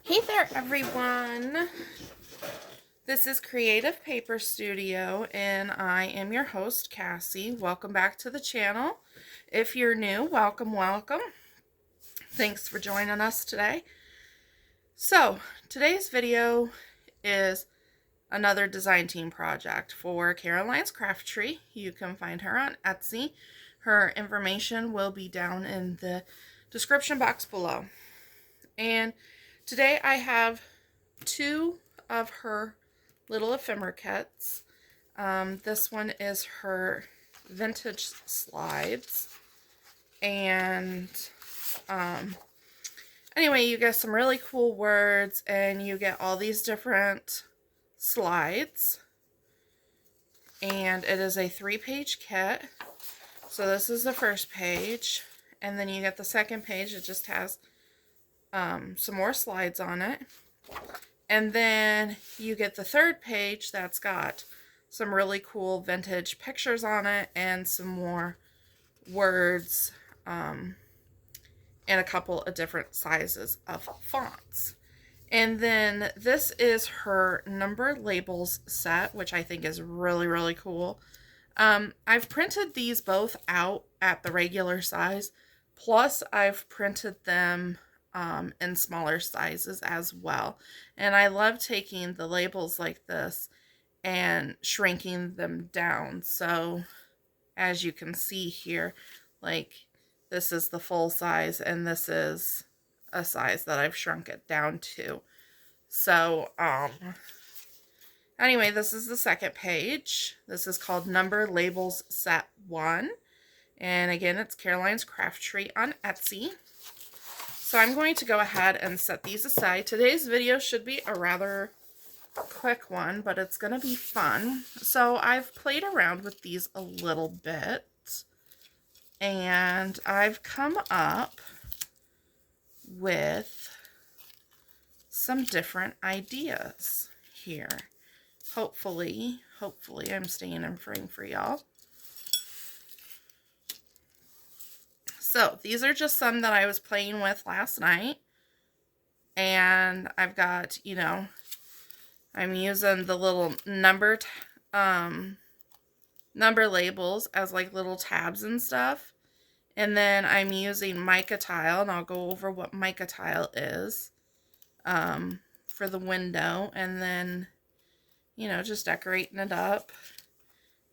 Hey there, everyone. This is Creative Paper Studio, and I am your host, Cassie. Welcome back to the channel. If you're new, welcome, welcome. Thanks for joining us today. So, today's video is another design team project for Caroline's Craft Tree. You can find her on Etsy. Her information will be down in the description box below. And today I have two of her little ephemera kits. This one is her vintage slides. And anyway, you get some really cool words and you get all these different slides. And it is a 3-page kit. So this is the first page. And then you get the second page. It just has some more slides on it. And then you get the third page that's got some really cool vintage pictures on it and some more words and a couple of different sizes of fonts. And then this is her number labels set, which I think is really, really cool. I've printed these both out at the regular size, plus I've printed them in smaller sizes as well. And I love taking the labels like this and shrinking them down. So as you can see here, like this is the full size and this is a size that I've shrunk it down to. So anyway, this is the second page. This is called Number Labels Set 1. And again, it's Caroline's Craft Tree on Etsy. So I'm going to go ahead and set these aside. Today's video should be a rather quick one, but it's going to be fun. So I've played around with these a little bit, and I've come up with some different ideas here. Hopefully I'm staying in frame for y'all. So these are just some that I was playing with last night. And I've got, I'm using the little number labels as like little tabs and stuff. And then I'm using mica tile, and I'll go over what mica tile is for the window. And then, just decorating it up.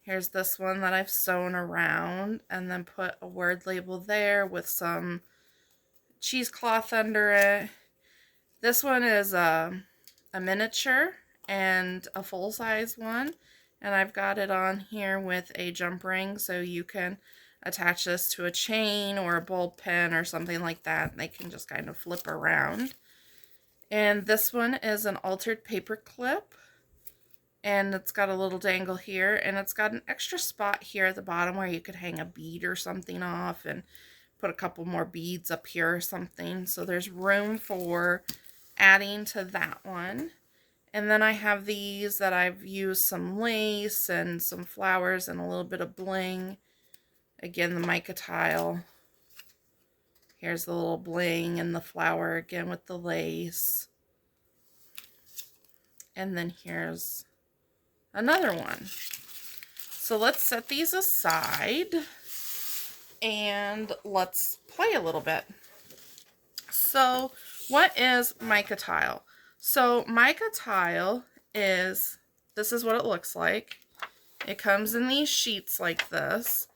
Here's this one that I've sewn around and then put a word label there with some cheesecloth under it. This one is a miniature and a full-size one. And I've got it on here with a jump ring, so you can attach this to a chain or a bulb pin or something like that. They can just kind of flip around. And this one is an altered paper clip. And it's got a little dangle here, and it's got an extra spot here at the bottom where you could hang a bead or something off and put a couple more beads up here or something. So there's room for adding to that one. And then I have these that I've used some lace and some flowers and a little bit of bling. Again, the mica tile. Here's the little bling and the flower again with the lace. And then here's another one. So let's set these aside and let's play a little bit. So what is mica tile? So mica tile is, this is what it looks like. It comes in these sheets like this,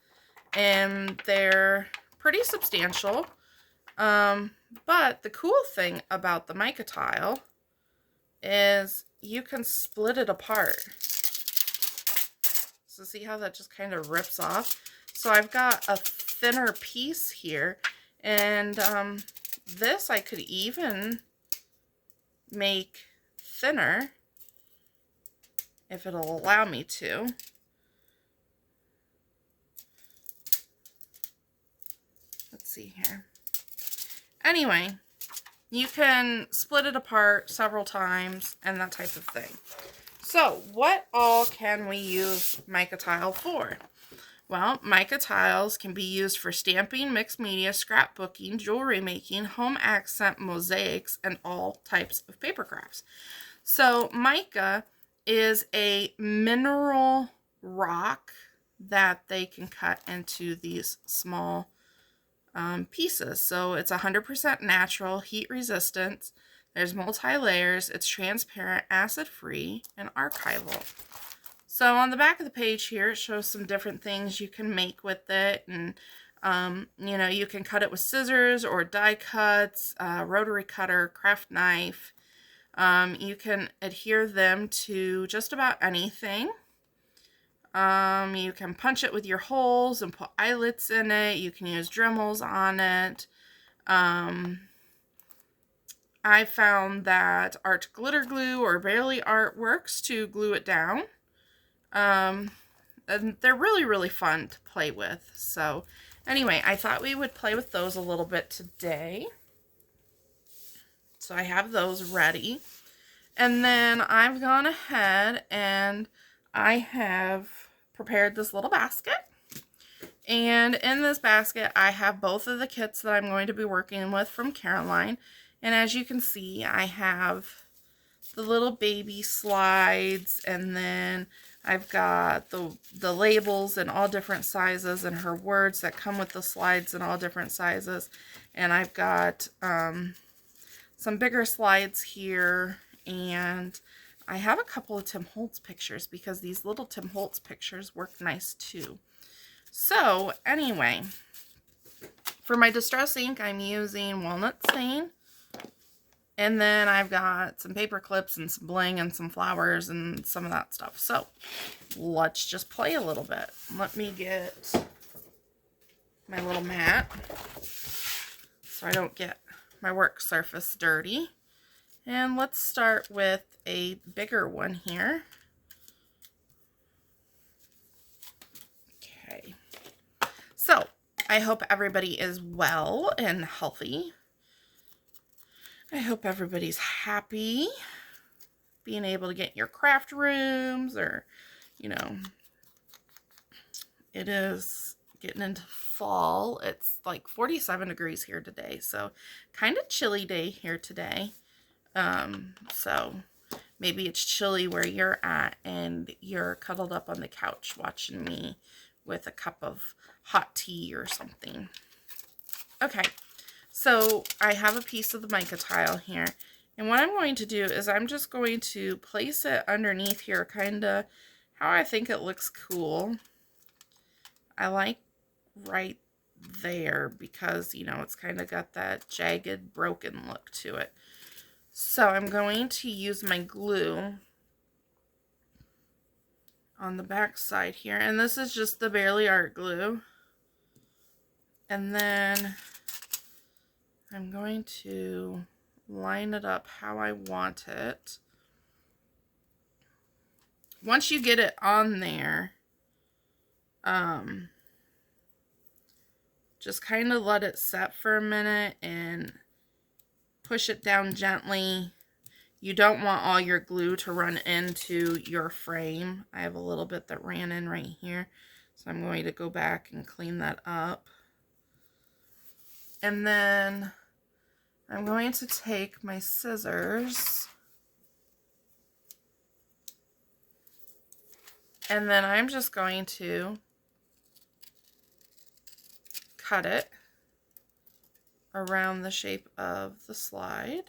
and they're pretty substantial. But the cool thing about the mica tile is you can split it apart. So see how that just kind of rips off? So I've got a thinner piece here, and this I could even make thinner if it'll allow me to. Let's see here. Anyway, you can split it apart several times and that type of thing. So what all can we use mica tile for? Well, mica tiles can be used for stamping, mixed media, scrapbooking, jewelry making, home accent mosaics, and all types of paper crafts. So mica is a mineral rock that they can cut into these small pieces. So it's 100% natural, heat resistant. There's multi-layers. It's transparent, acid-free, and archival. So on the back of the page here, it shows some different things you can make with it. And, you know, you can cut it with scissors or die cuts, rotary cutter, craft knife. You can adhere them to just about anything. You can punch it with your holes and put eyelets in it. You can use Dremels on it. I found that art glitter glue or Barely Art works to glue it down. And they're really, really fun to play with. So anyway, I thought we would play with those a little bit today. So I have those ready. And then I've gone ahead and I have prepared this little basket. And in this basket, I have both of the kits that I'm going to be working with from Caroline. And as you can see, I have the little baby slides, and then I've got the labels in all different sizes and her words that come with the slides in all different sizes. And I've got some bigger slides here, and I have a couple of Tim Holtz pictures because these little Tim Holtz pictures work nice too. So anyway, for my distress ink, I'm using walnut stain. And then I've got some paper clips and some bling and some flowers and some of that stuff. So let's just play a little bit. Let me get my little mat so I don't get my work surface dirty. And let's start with a bigger one here. Okay. So I hope everybody is well and healthy. I hope everybody's happy being able to get your craft rooms, or, you know, it is getting into fall. It's like 47 degrees here today, so kind of chilly day here today. So maybe it's chilly where you're at and you're cuddled up on the couch watching me with a cup of hot tea or something. Okay. So I have a piece of the mica tile here, and what I'm going to do is I'm just going to place it underneath here, kind of how I think it looks cool. I like right there because, you know, it's kind of got that jagged, broken look to it. So I'm going to use my glue on the back side here, and this is just the Barely Art glue. And then I'm going to line it up how I want it. Once you get it on there, just kind of let it set for a minute and push it down gently. You don't want all your glue to run into your frame. I have a little bit that ran in right here, so I'm going to go back and clean that up. And then I'm going to take my scissors, and then I'm just going to cut it around the shape of the slide.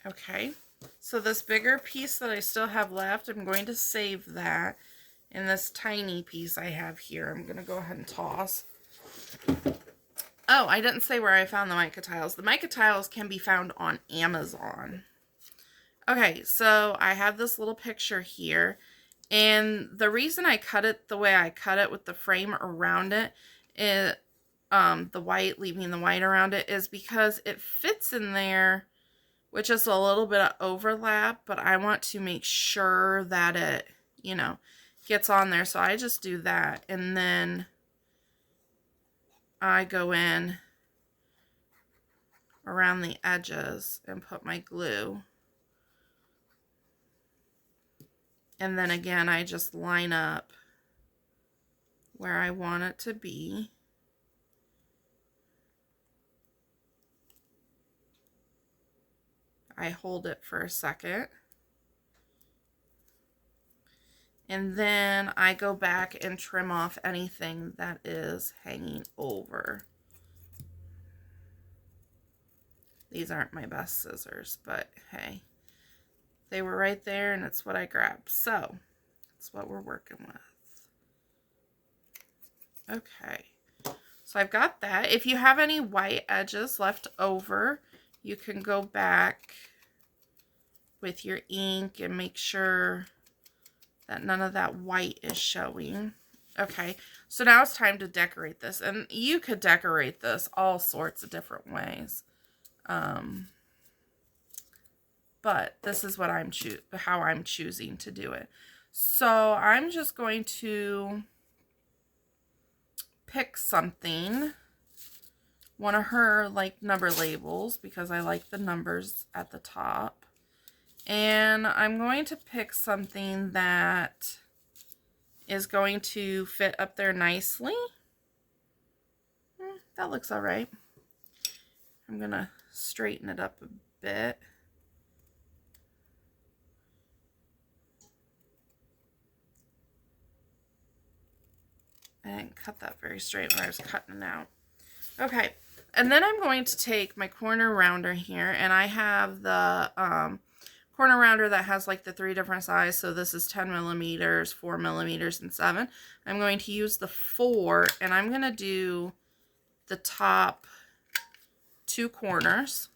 Okay, so this bigger piece that I still have left, I'm going to save that. And this tiny piece I have here, I'm going to go ahead and toss. Oh, I didn't say where I found the mica tiles. The mica tiles can be found on Amazon. Okay, so I have this little picture here. And the reason I cut it the way I cut it with the frame around it, the white, leaving the white around it, is because it fits in there with just a little bit of overlap, but I want to make sure that it, you know, gets on there. So I just do that. And then I go in around the edges and put my glue. And then again, I just line up where I want it to be. I hold it for a second. And then I go back and trim off anything that is hanging over. These aren't my best scissors, but hey, they were right there and it's what I grabbed. So that's what we're working with. Okay, so I've got that. If you have any white edges left over, you can go back with your ink and make sure that none of that white is showing. Okay, so now it's time to decorate this. And you could decorate this all sorts of different ways. But this is what how I'm choosing to do it. So I'm just going to pick something, one of her like number labels, because I like the numbers at the top. And I'm going to pick something that is going to fit up there nicely. That looks all right. I'm going to straighten it up a bit. I didn't cut that very straight when I was cutting it out. Okay, and then I'm going to take my corner rounder here, and I have the corner rounder that has like the 3 different sizes. So this is 10 millimeters, 4 millimeters, and 7. I'm going to use the 4, and I'm going to do the top 2 corners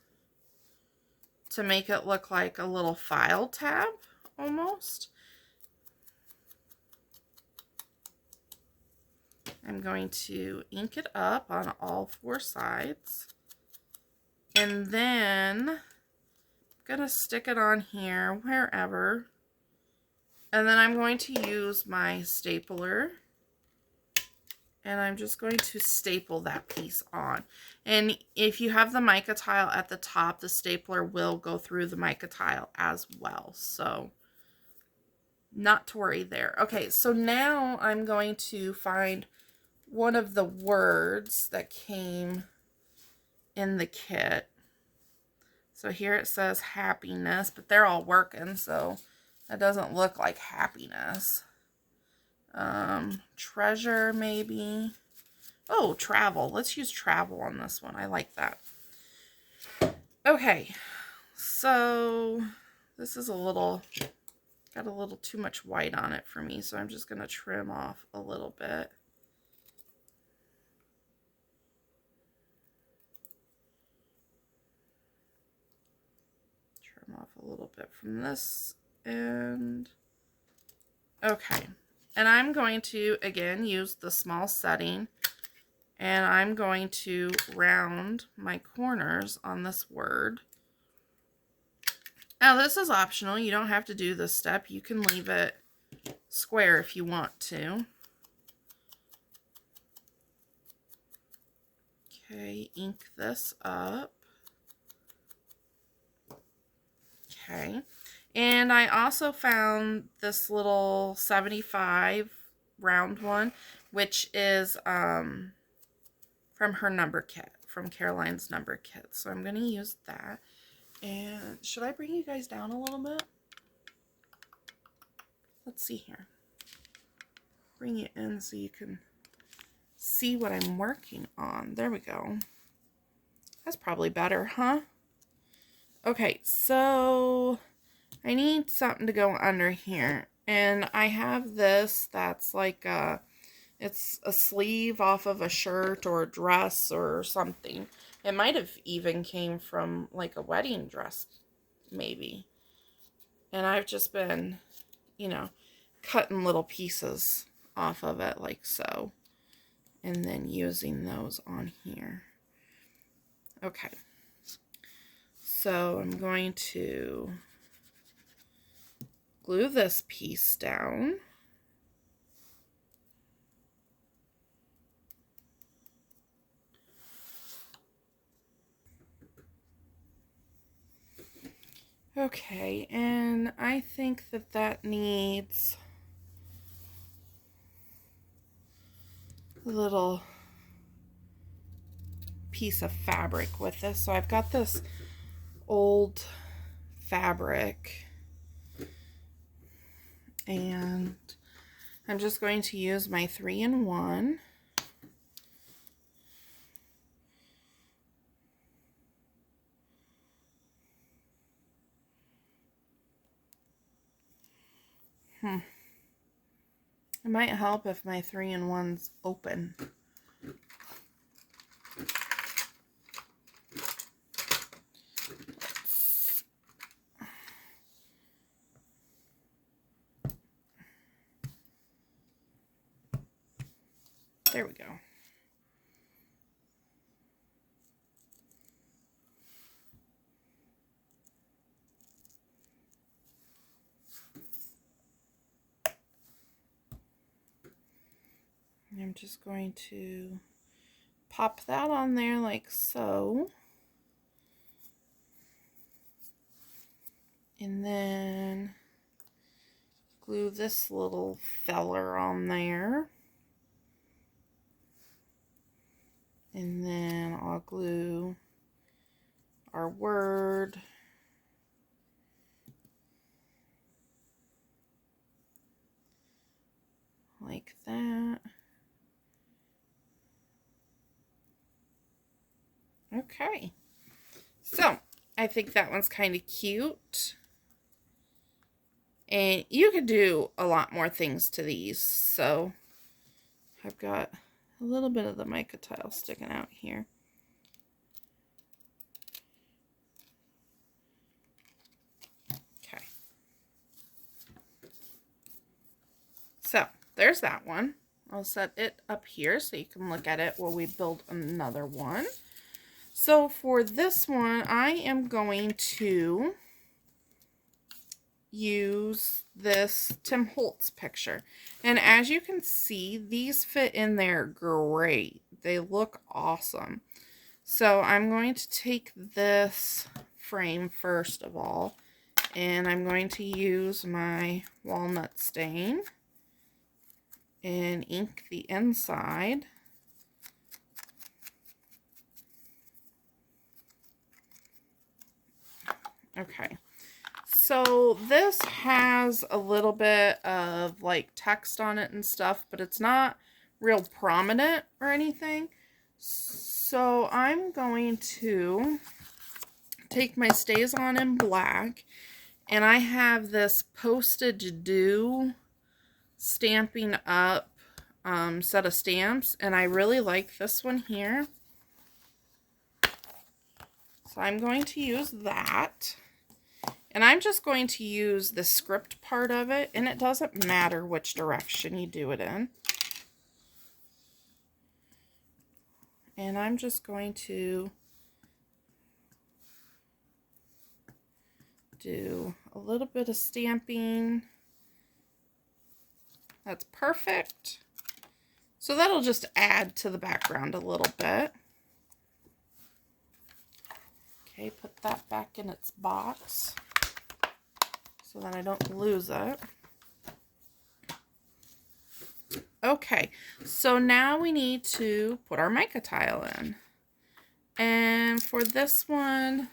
to make it look like a little file tab almost. I'm going to ink it up on all 4 sides. And then I'm going to stick it on here wherever. And then I'm going to use my stapler. And I'm just going to staple that piece on. And if you have the mica tile at the top, the stapler will go through the mica tile as well. So not to worry there. Okay, so now I'm going to find one of the words that came in the kit. So here it says happiness, but they're all working, so that doesn't look like happiness. Treasure maybe. Oh, travel. Let's use travel on this one. I like that. Okay, so this is got a little too much white on it for me, so I'm just going to trim off a little bit. Off a little bit from this end. Okay, and I'm going to again use the small setting, and I'm going to round my corners on this word. Now this is optional, you don't have to do this step, you can leave it square if you want to. Okay, ink this up. Okay, and I also found this little 75 round one, which is from her number kit, from Caroline's number kit. So I'm going to use that. And should I bring you guys down a little bit? Let's see here. Bring you in so you can see what I'm working on. There we go. That's probably better, huh? Okay, so I need something to go under here. And I have this that's like it's a sleeve off of a shirt or a dress or something. It might have even came from like a wedding dress, maybe. And I've just been, you know, cutting little pieces off of it like so. And then using those on here. Okay. So I'm going to glue this piece down. Okay, and I think that that needs a little piece of fabric with this. So I've got this old fabric, and I'm just going to use my 3-in-1. It might help if my 3-in-1's open. There we go. I'm just going to pop that on there like so. And then glue this little feller on there. And then I'll glue our word. Like that. Okay. So, I think that one's kind of cute. And you could do a lot more things to these. So, I've got a little bit of the mica tile sticking out here. Okay. So, there's that one. I'll set it up here so you can look at it while we build another one. So for this one, I am going to use this Tim Holtz picture. And as you can see, these fit in there great. They look awesome. So I'm going to take this frame first of all, and I'm going to use my walnut stain and ink the inside. Okay, so this has a little bit of like text on it and stuff, but it's not real prominent or anything. So I'm going to take my StazOn in black, and I have this Postage Due Stampin' Up set of stamps, and I really like this one here. So I'm going to use that. And I'm just going to use the script part of it, and it doesn't matter which direction you do it in. And I'm just going to do a little bit of stamping. That's perfect. So that'll just add to the background a little bit. Okay, put that back in its box so that I don't lose it. Okay, so now we need to put our mica tile in. And for this one,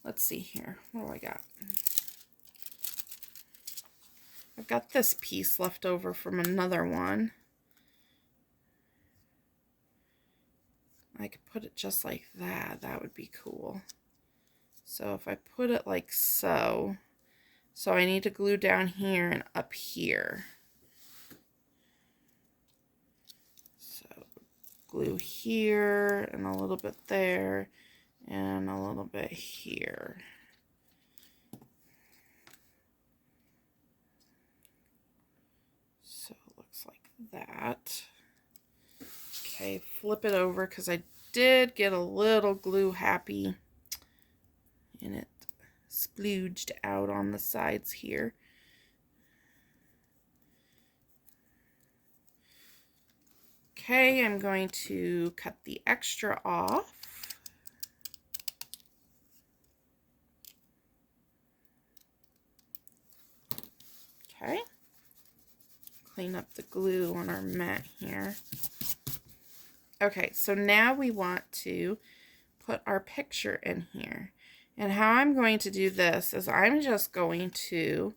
let's see here. What do I got? I've got this piece left over from another one. I could put it just like that. That would be cool. So if I put it like so, I need to glue down here and up here. So glue here and a little bit there and a little bit here. So it looks like that. Okay, flip it over because I did get a little glue happy and it splooged out on the sides here. Okay, I'm going to cut the extra off. Okay. Clean up the glue on our mat here. Okay, so now we want to put our picture in here. And how I'm going to do this is I'm just going to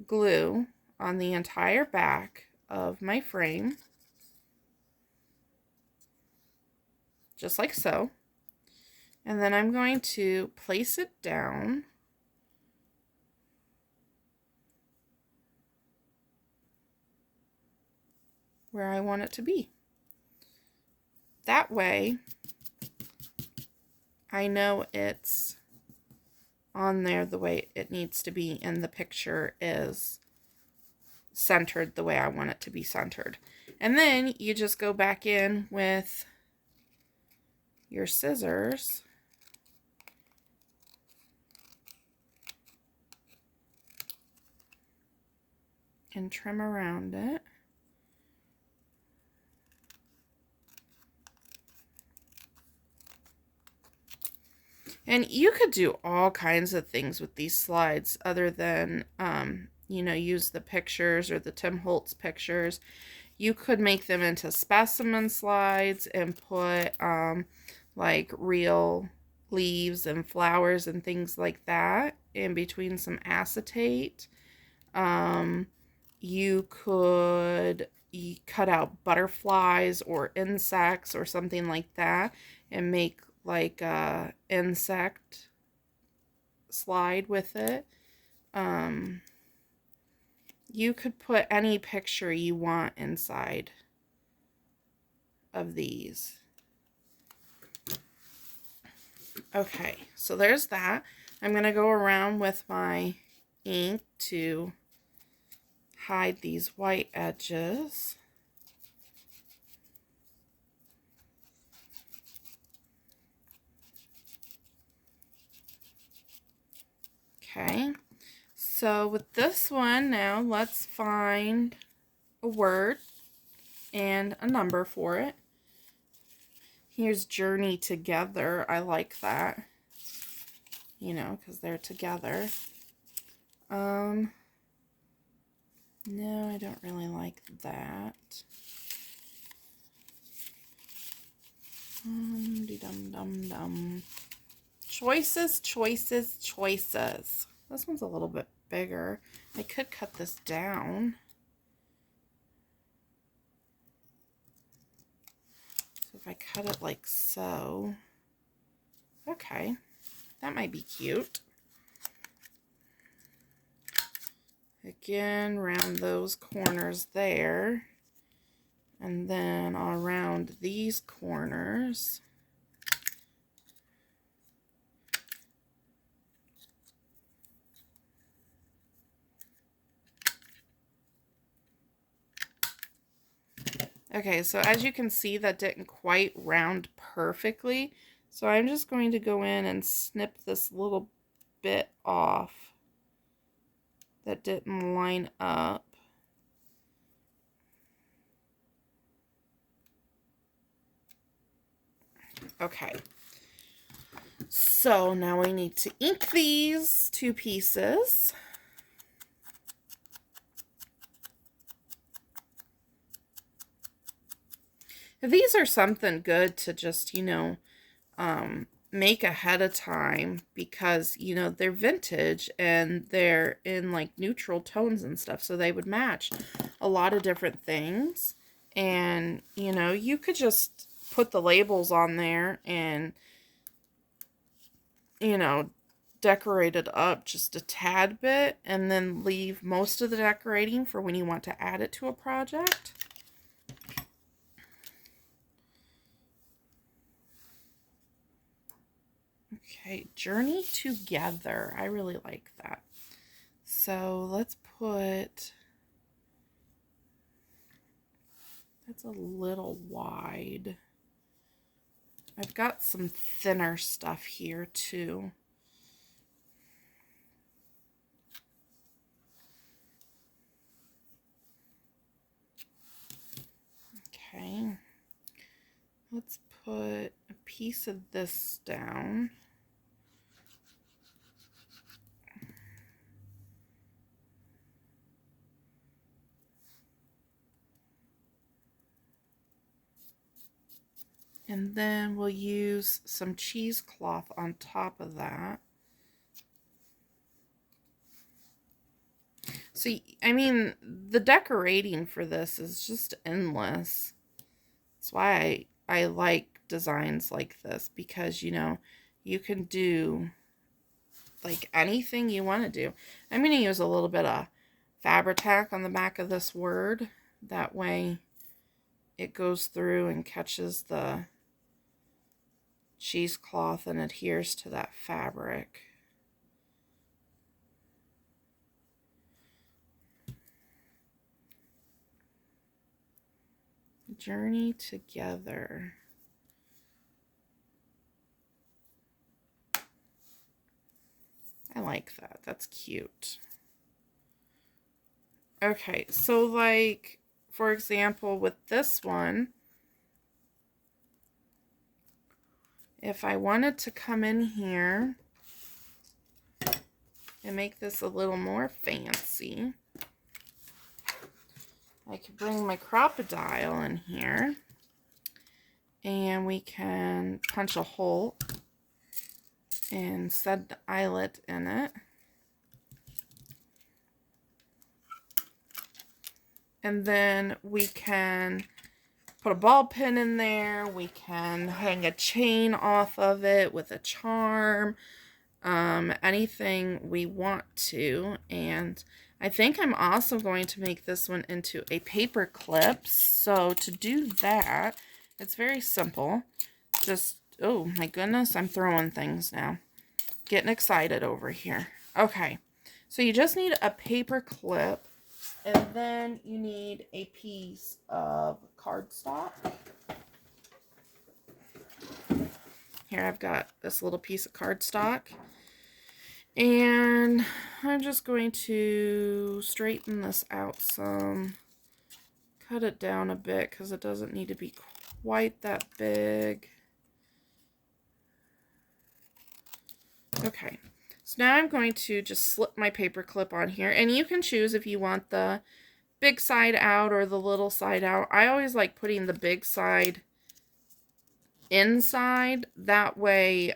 glue on the entire back of my frame, just like so. And then I'm going to place it down where I want it to be. That way, I know it's on there the way it needs to be and the picture is centered the way I want it to be centered. And then you just go back in with your scissors and trim around it. And you could do all kinds of things with these slides other than, you know, use the pictures or the Tim Holtz pictures. You could make them into specimen slides and put like real leaves and flowers and things like that in between some acetate. You could cut out butterflies or insects or something like that and make like a insect slide with it. You could put any picture you want inside of these. Okay, so there's that. I'm going to go around with my ink to hide these white edges. Okay, so with this one now, let's find a word and a number for it. Here's Journey Together. I like that, you know, because they're together. No, I don't really like that. Dum-dum-dum. Choices, choices, choices. This one's a little bit bigger. I could cut this down. So if I cut it like so. Okay, that might be cute. Again, round those corners there. And then I'll round these corners. Okay, so as you can see, that didn't quite round perfectly. So I'm just going to go in and snip this little bit off that didn't line up. Okay, so now we need to ink these two pieces. These are something good to just, you know, make ahead of time because, you know, they're vintage and they're in like neutral tones and stuff, so they would match a lot of different things. And, you know, you could just put the labels on there and, you know, decorate it up just a tad bit and then leave most of the decorating for when you want to add it to a project. Okay, Journey Together. I really like that. So let's put, that's a little wide. I've got some thinner stuff here too. Okay, let's put a piece of this down. And then we'll use some cheesecloth on top of that. So, I mean, the decorating for this is just endless. That's why I like designs like this, because, you know, you can do like anything you want to do. I'm going to use a little bit of Fabri-Tac on the back of this word. That way it goes through and catches the cheesecloth and adheres to that fabric. Journey together. I like that. That's cute. Okay, so like, for example, with this one, if I wanted to come in here and make this a little more fancy, I could bring my crocodile in here and we can punch a hole and set the eyelet in it. And then we can put a ball pin in there. We can hang a chain off of it with a charm. Anything we want to. And I think I'm also going to make this one into a paper clip. So to do that, it's very simple. Just, oh my goodness, I'm throwing things now. Getting excited over here. Okay, so you just need a paper clip. And then you need a piece of cardstock. Here I've got this little piece of cardstock. And I'm just going to straighten this out some. Cut it down a bit because it doesn't need to be quite that big. Okay. So now I'm going to just slip my paper clip on here. And you can choose if you want the big side out or the little side out. I always like putting the big side inside. That way,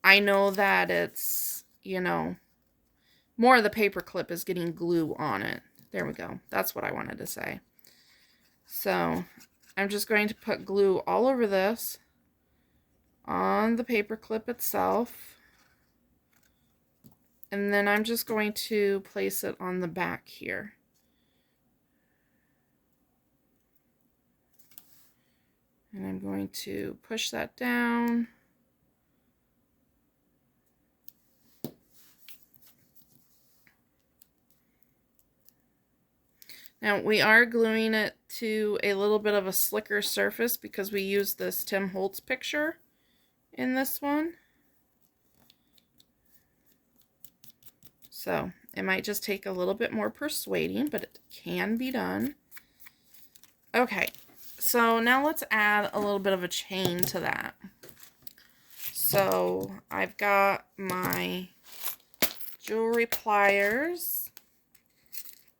I know that it's, you know, more of the paper clip is getting glue on it. There we go. That's what I wanted to say. So I'm just going to put glue all over this on the paper clip itself. And then I'm just going to place it on the back here. And I'm going to push that down. Now we are gluing it to a little bit of a slicker surface because we use this Tim Holtz picture in this one. So it might just take a little bit more persuading, but it can be done. Okay, so now let's add a little bit of a chain to that. So I've got my jewelry pliers,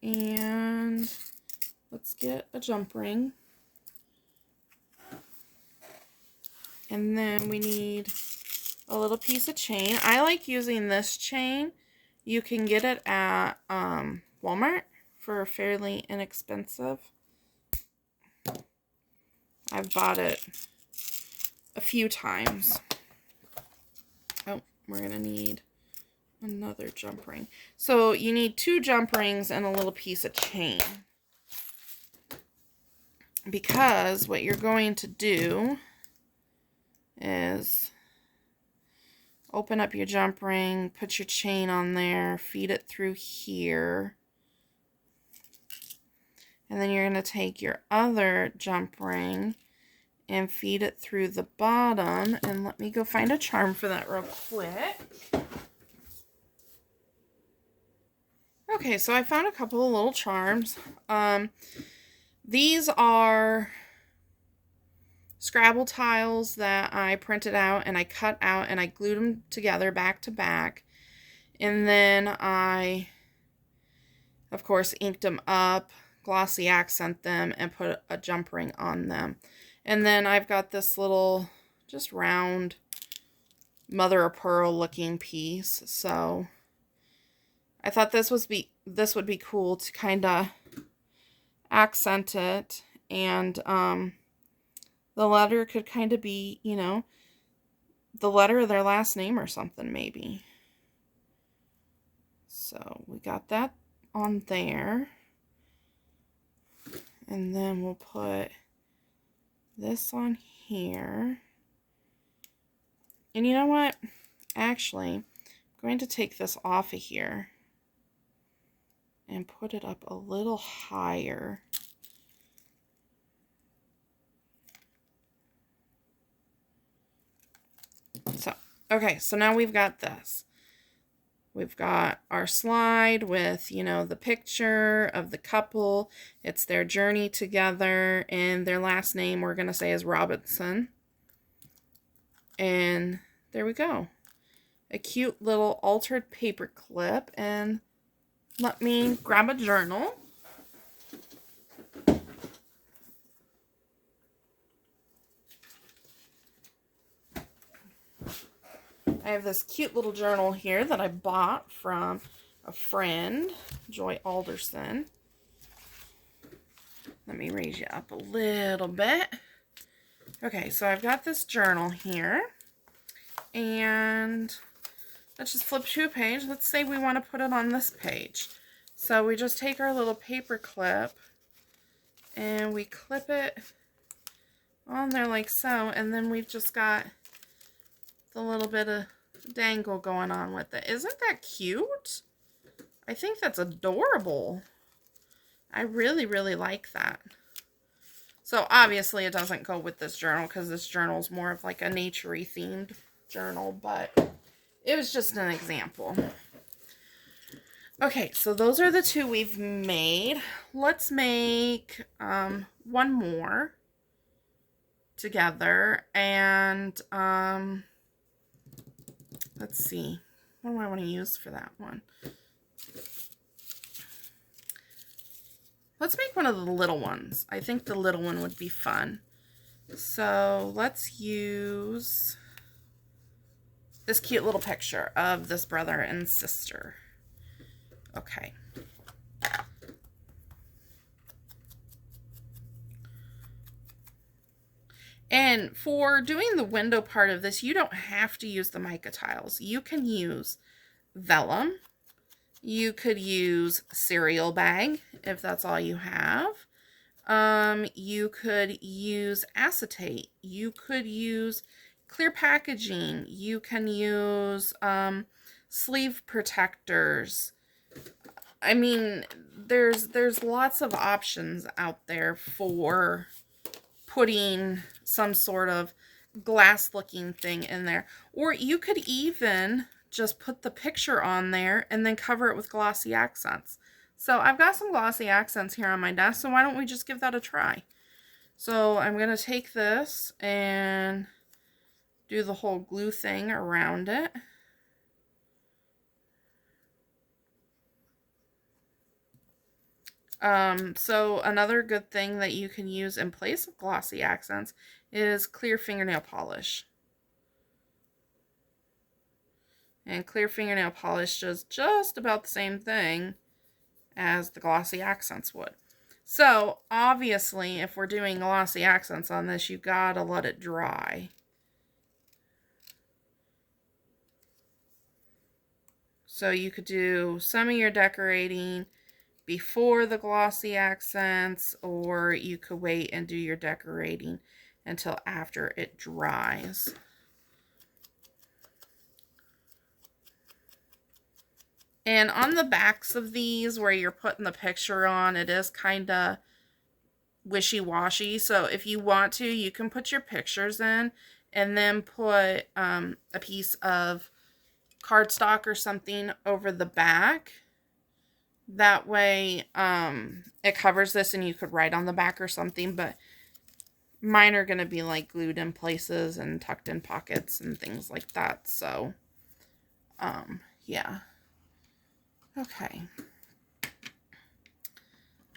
and let's get a jump ring. And then we need a little piece of chain. I like using this chain. You can get it at Walmart for fairly inexpensive. I've bought it a few times. Oh, we're going to need another jump ring. So you need 2 jump rings and a little piece of chain. Because what you're going to do is open up your jump ring, put your chain on there, feed it through here. And then you're going to take your other jump ring and feed it through the bottom. And let me go find a charm for that real quick. Okay, so I found a couple of little charms. These are Scrabble tiles that I printed out and I cut out and I glued them together back to back. And then I, of course, inked them up, glossy accent them and put a jump ring on them. And then I've got this little just round mother of pearl looking piece. So I thought this would be cool to kind of accent it, and the letter could kind of be, you know, the letter of their last name or something maybe. So we got that on there. And then we'll put this on here. And you know what? Actually, I'm going to take this off of here and put it up a little higher. So, okay, so now we've got this. We've got our slide with, you know, the picture of the couple. It's their journey together, and their last name we're going to say is Robinson. And there we go. A cute little altered paper clip. And let me grab a journal. I have this cute little journal here that I bought from a friend, Joy Alderson. Let me raise you up a little bit. Okay, so I've got this journal here. And let's just flip to a page. Let's say we want to put it on this page. So we just take our little paper clip and we clip it on there like so. And then we've just got the little bit of dangle going on with it. Isn't that cute? I think that's adorable. I really, really like that. So obviously it doesn't go with this journal because this journal is more of like a nature-y themed journal, but it was just an example. Okay, so those are the two we've made. Let's make one more together, and let's see. What do I want to use for that one? Let's make one of the little ones. I think the little one would be fun. So let's use this cute little picture of this brother and sister. Okay. And for doing the window part of this, you don't have to use the mica tiles. You can use vellum. You could use cereal bag if that's all you have. You could use acetate. You could use clear packaging. You can use sleeve protectors. I mean, there's lots of options out there for putting some sort of glass looking thing in there. Or you could even just put the picture on there and then cover it with glossy accents. So I've got some glossy accents here on my desk, so why don't we just give that a try? So I'm going to take this and do the whole glue thing around it. So another good thing that you can use in place of glossy accents is clear fingernail polish. And clear fingernail polish does just about the same thing as the glossy accents would. So, obviously, if we're doing glossy accents on this, you gotta let it dry. So you could do some of your decorating before the glossy accents, or you could wait and do your decorating until after it dries. And on the backs of these, where you're putting the picture on, it is kind of wishy-washy. So if you want to, you can put your pictures in and then put a piece of cardstock or something over the back. That way it covers this and you could write on the back or something. But mine are going to be like glued in places and tucked in pockets and things like that. So, yeah. Okay.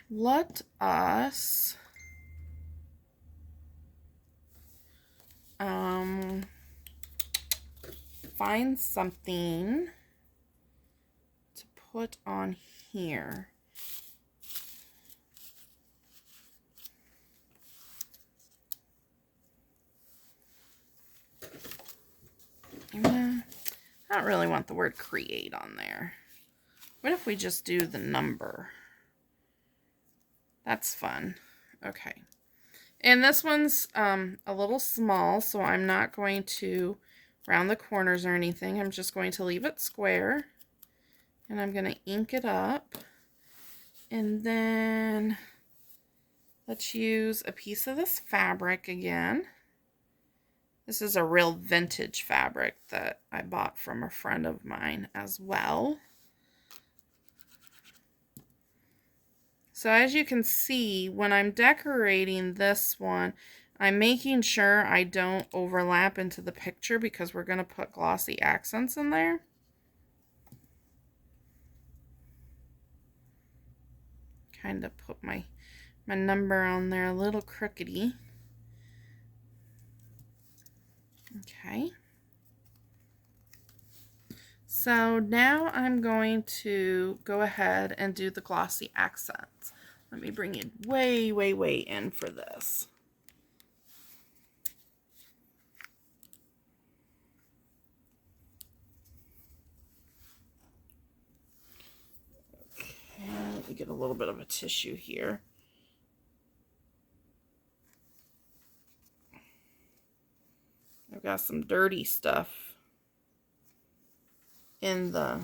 let us find something to put on here. I don't really want the word create on there. What if we just do the number? That's fun. Okay. And this one's a little small, so I'm not going to round the corners or anything. I'm just going to leave it square. And I'm going to ink it up. And then let's use a piece of this fabric again. This is a real vintage fabric that I bought from a friend of mine as well. So as you can see, when I'm decorating this one, I'm making sure I don't overlap into the picture because we're going to put glossy accents in there. Kind of put my number on there a little crookedy. Okay. So now I'm going to go ahead and do the glossy accents. Let me bring it way, way, way in for this. Okay, let me get a little bit of a tissue here. I've got some dirty stuff in the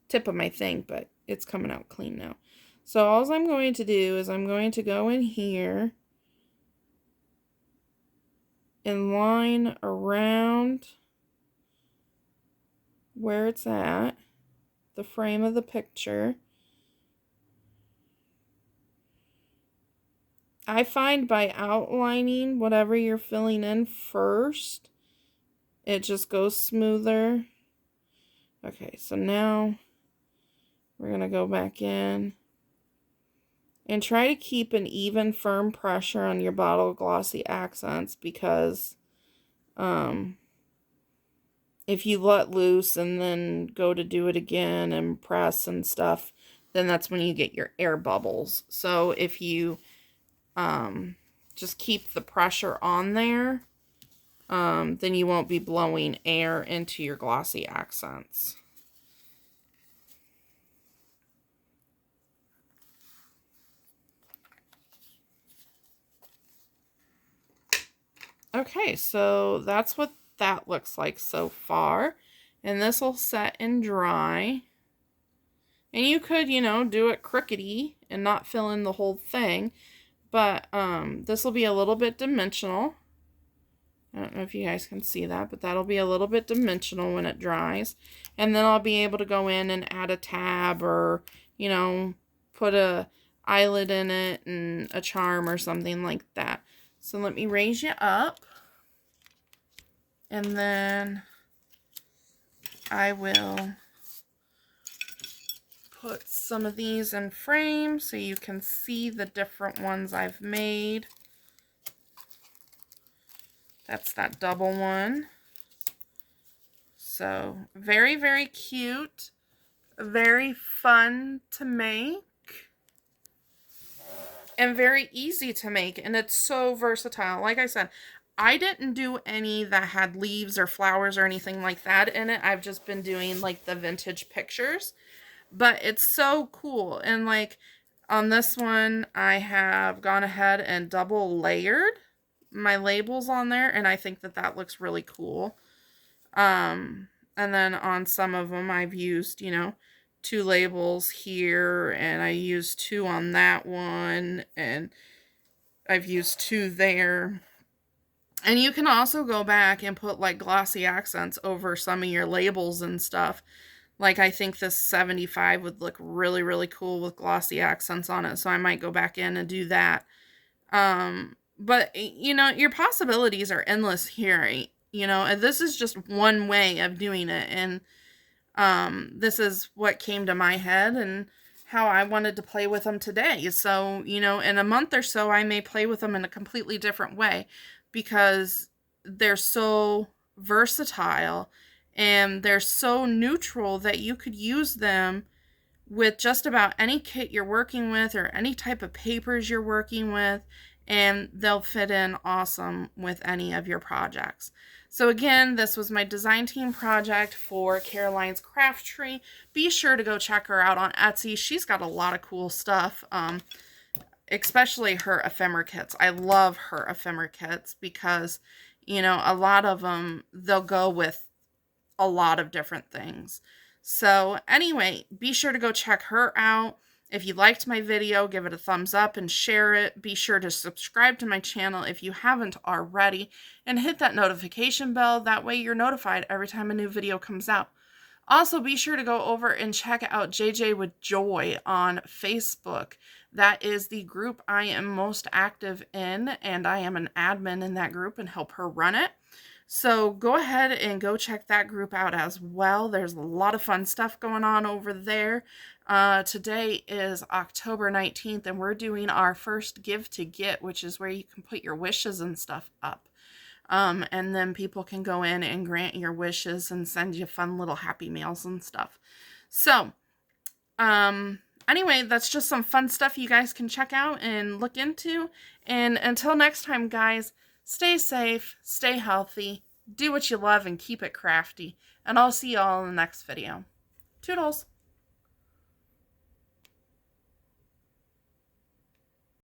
tip of my thing, but it's coming out clean now. So all I'm going to do is I'm going to go in here and line around where it's at, the frame of the picture. I find by outlining whatever you're filling in first, it just goes smoother. Okay, so now we're going to go back in and try to keep an even, firm pressure on your bottle glossy accents, because if you let loose and then go to do it again and press and stuff, then that's when you get your air bubbles. So if you just keep the pressure on there, then you won't be blowing air into your glossy accents. Okay, so that's what that looks like so far. And this will set and dry. And you could, you know, do it crookedy and not fill in the whole thing. But this will be a little bit dimensional. I don't know if you guys can see that, but that'll be a little bit dimensional when it dries. And then I'll be able to go in and add a tab, or, you know, put a eyelid in it and a charm or something like that. So let me raise you up. And then I will put some of these in frame so you can see the different ones I've made. That's that double one. So very, very cute. Very fun to make. And very easy to make. And it's so versatile. Like I said, I didn't do any that had leaves or flowers or anything like that in it. I've just been doing like the vintage pictures. But it's so cool. And like on this one, I have gone ahead and double layered my labels on there, and I think that that looks really cool. And then on some of them I've used, you know, 2 labels here, and I used 2 on that one, and I've used 2 there. And you can also go back and put like glossy accents over some of your labels and stuff. Like I think this 75 would look really, really cool with glossy accents on it, so I might go back in and do that. But, you know, your possibilities are endless here, you know, and this is just one way of doing it. And this is what came to my head. And how I wanted to play with them today. So, you know, in a month or so, I may play with them in a completely different way because they're so versatile and they're so neutral that you could use them with just about any kit you're working with or any type of papers you're working with, and they'll fit in awesome with any of your projects. So again, this was my design team project for Caroline's Craft Tree. Be sure to go check her out on Etsy. She's got a lot of cool stuff, especially her ephemera kits. I love her ephemera kits because, you know, a lot of them, they'll go with a lot of different things. So anyway, be sure to go check her out. If you liked my video, give it a thumbs up and share it. Be sure to subscribe to my channel if you haven't already, and hit that notification bell. That way you're notified every time a new video comes out. Also, be sure to go over and check out JJ with Joy on Facebook. That is the group I am most active in, and I am an admin in that group and help her run it. So go ahead and go check that group out as well. There's a lot of fun stuff going on over there. Today is October 19th, and we're doing our first Give to Get, which is where you can put your wishes and stuff up. And then people can go in and grant your wishes and send you fun little happy mails and stuff. So, anyway, that's just some fun stuff you guys can check out and look into. And until next time, guys, stay safe, stay healthy, do what you love, and keep it crafty. And I'll see you all in the next video. Toodles!